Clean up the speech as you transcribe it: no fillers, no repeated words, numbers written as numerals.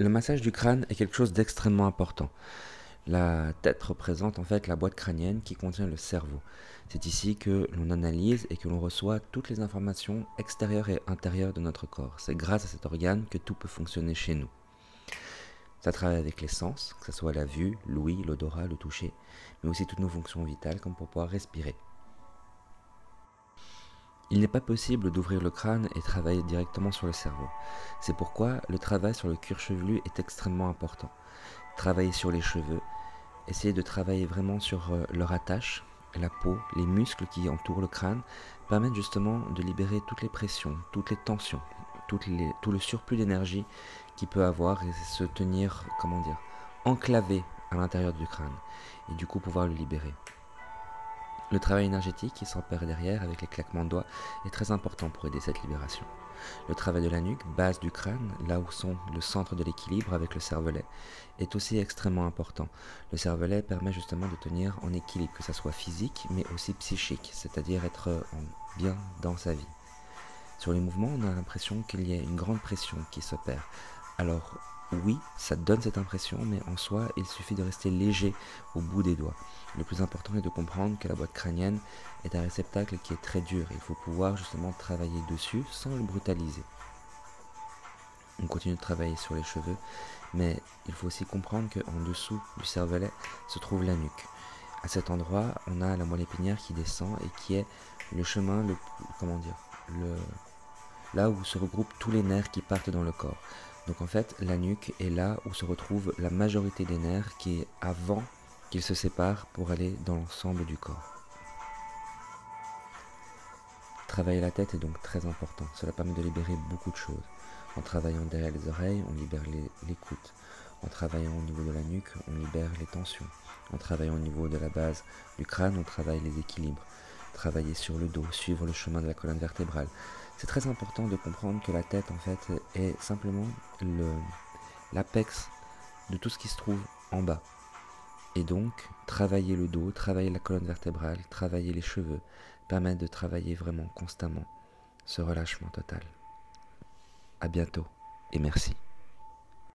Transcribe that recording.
Le massage du crâne est quelque chose d'extrêmement important. La tête représente en fait la boîte crânienne qui contient le cerveau. C'est ici que l'on analyse et que l'on reçoit toutes les informations extérieures et intérieures de notre corps. C'est grâce à cet organe que tout peut fonctionner chez nous. Ça travaille avec les sens, que ce soit la vue, l'ouïe, l'odorat, le toucher, mais aussi toutes nos fonctions vitales comme pour pouvoir respirer. Il n'est pas possible d'ouvrir le crâne et travailler directement sur le cerveau. C'est pourquoi le travail sur le cuir chevelu est extrêmement important. Travailler sur les cheveux, essayer de travailler vraiment sur leur attache, la peau, les muscles qui entourent le crâne, permettent justement de libérer toutes les pressions, toutes les tensions, tout le surplus d'énergie qu'il peut avoir et se tenir, comment dire, enclavé à l'intérieur du crâne, et du coup pouvoir le libérer. Le travail énergétique qui s'opère derrière avec les claquements de doigts est très important pour aider cette libération. Le travail de la nuque, base du crâne, là où sont le centre de l'équilibre avec le cervelet, est aussi extrêmement important. Le cervelet permet justement de tenir en équilibre, que ce soit physique mais aussi psychique, c'est-à-dire être bien dans sa vie. Sur les mouvements, on a l'impression qu'il y a une grande pression qui s'opère. Alors oui, ça donne cette impression, mais en soi, il suffit de rester léger au bout des doigts. Le plus important est de comprendre que la boîte crânienne est un réceptacle qui est très dur. Il faut pouvoir justement travailler dessus sans le brutaliser. On continue de travailler sur les cheveux, mais il faut aussi comprendre qu'en dessous du cervelet se trouve la nuque. À cet endroit, on a la moelle épinière qui descend et qui est le chemin, comment dire, là où se regroupent tous les nerfs qui partent dans le corps. Donc en fait, la nuque est là où se retrouve la majorité des nerfs qui est avant qu'ils se séparent pour aller dans l'ensemble du corps. Travailler la tête est donc très important. Cela permet de libérer beaucoup de choses. En travaillant derrière les oreilles, on libère l'écoute. En travaillant au niveau de la nuque, on libère les tensions. En travaillant au niveau de la base du crâne, on travaille les équilibres. Travailler sur le dos, suivre le chemin de la colonne vertébrale. C'est très important de comprendre que la tête, en fait, est simplement l'apex de tout ce qui se trouve en bas. Et donc, travailler le dos, travailler la colonne vertébrale, travailler les cheveux, permet de travailler vraiment constamment ce relâchement total. À bientôt et merci.